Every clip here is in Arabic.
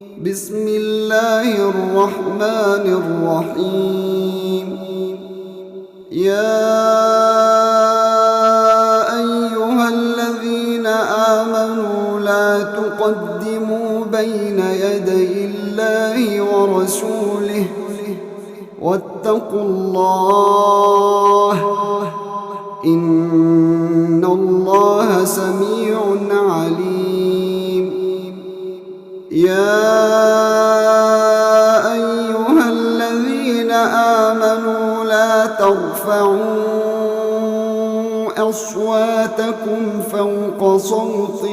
بسم الله الرحمن الرحيم. يا أيها الذين آمنوا لا تقدموا بين يدي الله ورسوله واتقوا الله إن الله سميع عليم. يا أيها الذين آمنوا لا ترفعوا أصواتكم فوق صوت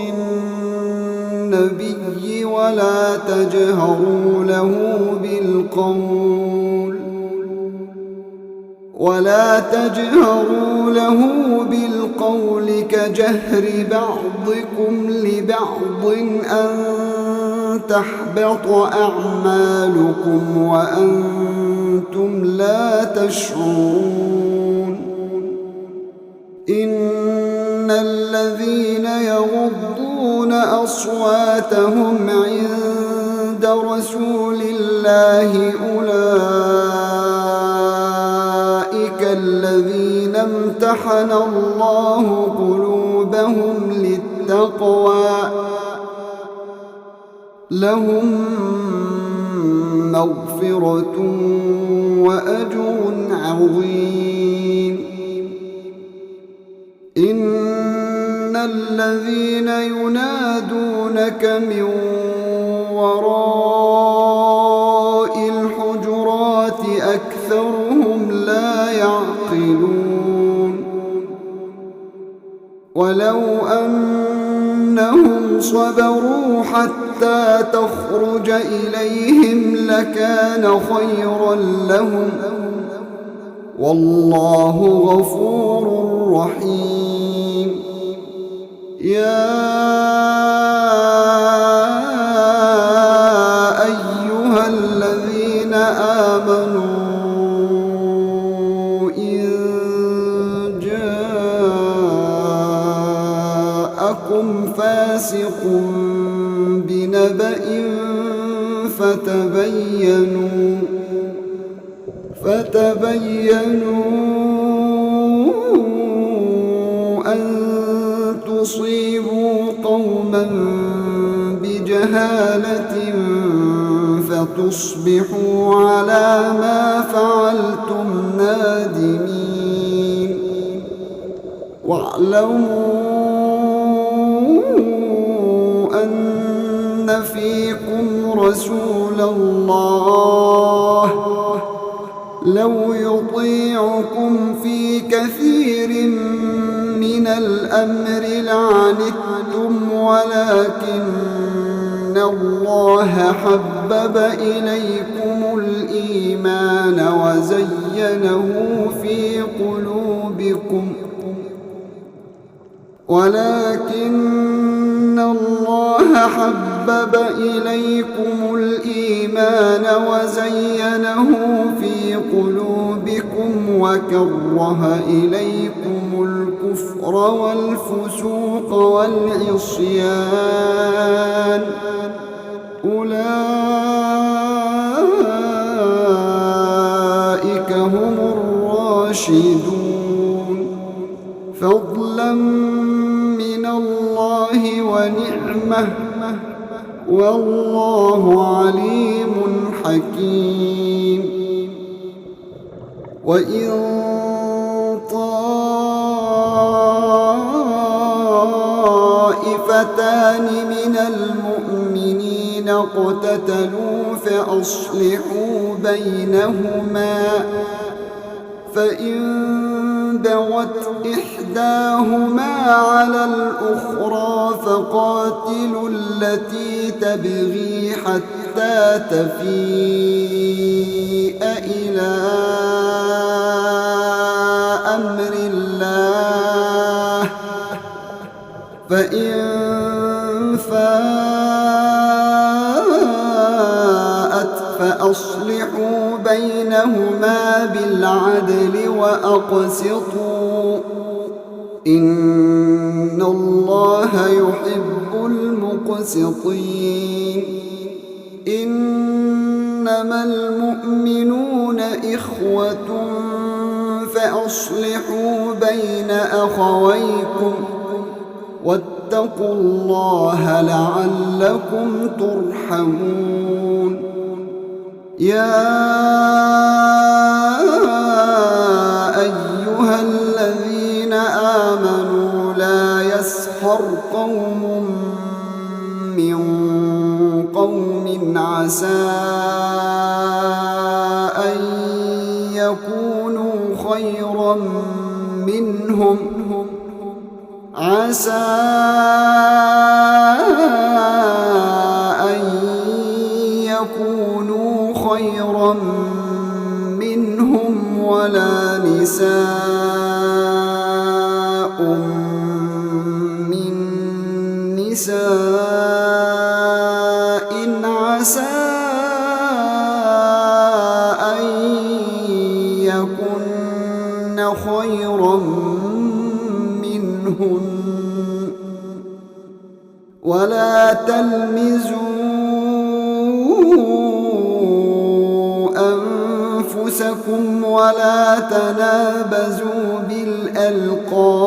النبي ولا تجهروا له بالقول كجهر بعضكم لبعض أن تحبط أعمالكم وأنتم لا تشعرون. إن الذين يغضون أصواتهم عند رسول الله أولئك الذين امتحن الله قلوبهم للتقوى لهم مغفرة وأجر عظيم. إن الذين ينادونك من وراء الحجرات أكثرهم لا يعقلون. ولو أنهم صبروا حتى تخرج إليهم لكان خيرا لهم والله غفور رحيم. يا أيها الذين آمنوا إن جاءكم فاسق بنبأ فتبينوا أن تصيبوا قوما بجهالة فتصبحوا على ما فعلتم نادمين. واعلموا أن فيكم رسول الله لو يطيعكم في كثير من الأمر لعنتم ولكن الله حبب إليكم الإيمان وزينه في قلوبكم وكره إليكم الكفر والفسوق والعصيان أولئك هم الراشدون فضلا من الله ونعمة والله عليم حكيم. وإن طائفتان من المؤمنين اقتتلوا فأصلحوا بينهما فإن بغت إحداهما على الأخرى فقاتلوا التي تبغي حتى تفيء إلى أمر الله فإن فاءت فأصلحوا بينهما بالعدل وأقسطوا إن الله يحب المقسطين إنما المؤمنون إخوة فأصلحوا بين أخويكم واتقوا الله لعلكم ترحمون يا أيها الذين آمنوا لا يسخر قوم من قوم عسى أن يكونوا خيرا منهم ولا نساء من نساء عسى أن يكن خيرا منهن ولا تلمزوا أنفسكم ولا تنابزوا بالألقاب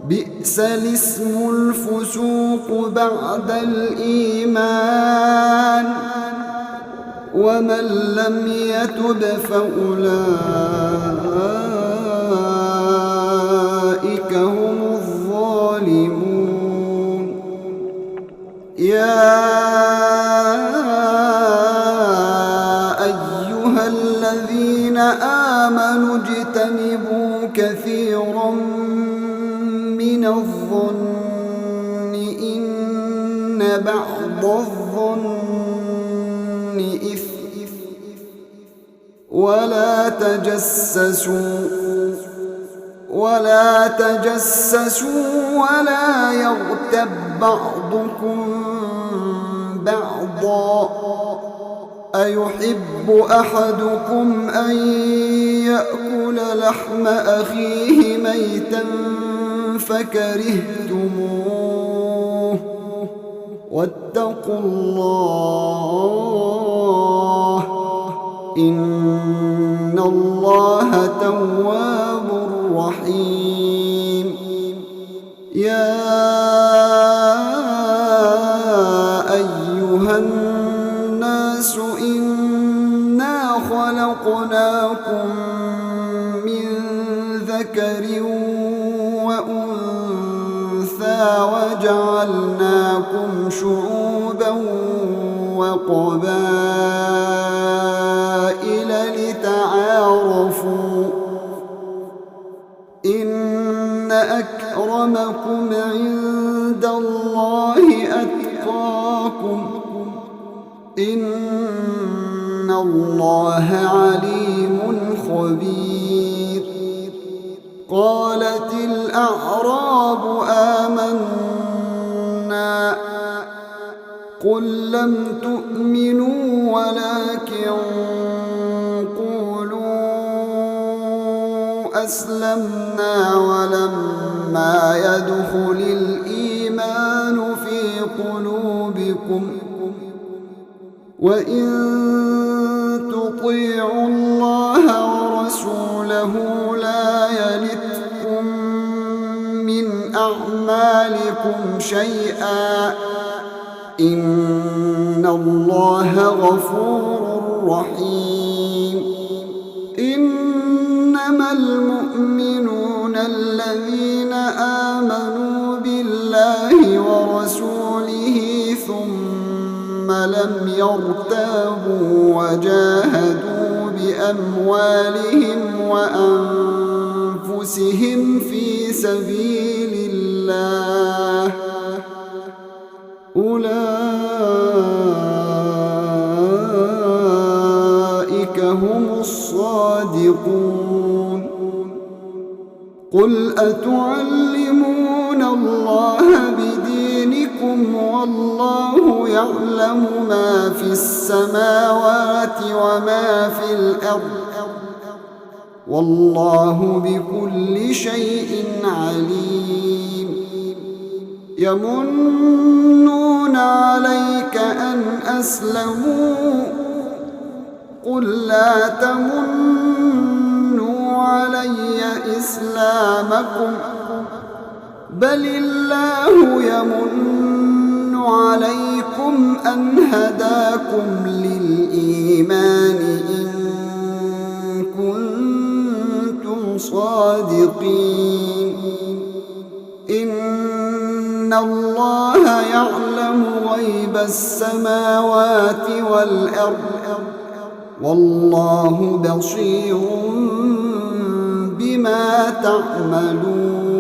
بئس الاسم الفسوق بعد الإيمان ومن لم يتب فأولئك هم الظالمون يا أيها الذين آمنوا اجتنبوا كثيرا من الظن إن بعض الظن إثم ولا تجسسوا ولا يغتب بعضكم بعضا أيحب أحدكم أن يأكل لحم أخيه ميتا فكرهتموه واتقوا الله إن الله تواب رحيم يا أيها الناس إنا خلقناكم من ذكر وأنثى وجعلناكم شعوبا وقبائل لتعارفوا إن أكرمكم عند الله أتقاكم إن الله عليم خبير قالت الأعراب آمنا قل لم تؤمنوا ولكن قولوا أسلمنا ولما يدخل الإيمان في قلوبكم وإن تطيعوا الله ورسوله لا يلتكم من أعمالكم شيئا إن الله غفور رحيم إنما المؤمنون الذين آمنوا بالله ورسوله ثم لم يرتابوا وجاهدوا بأموالهم وأنفسهم في سبيل الله أولئك هم الصادقون قل أتعلمون الله بدينكم والله يعلم ما في السماوات وما في الأرض والله بكل شيء عليم يمنون عليك أن أسلموا قل لا تمنوا علي إسلامكم بل الله يمن عليكم أن هداكم للإيمان إن كنتم صادقين إن الله يعلم غيب السماوات والأرض والله بصير بما تعملون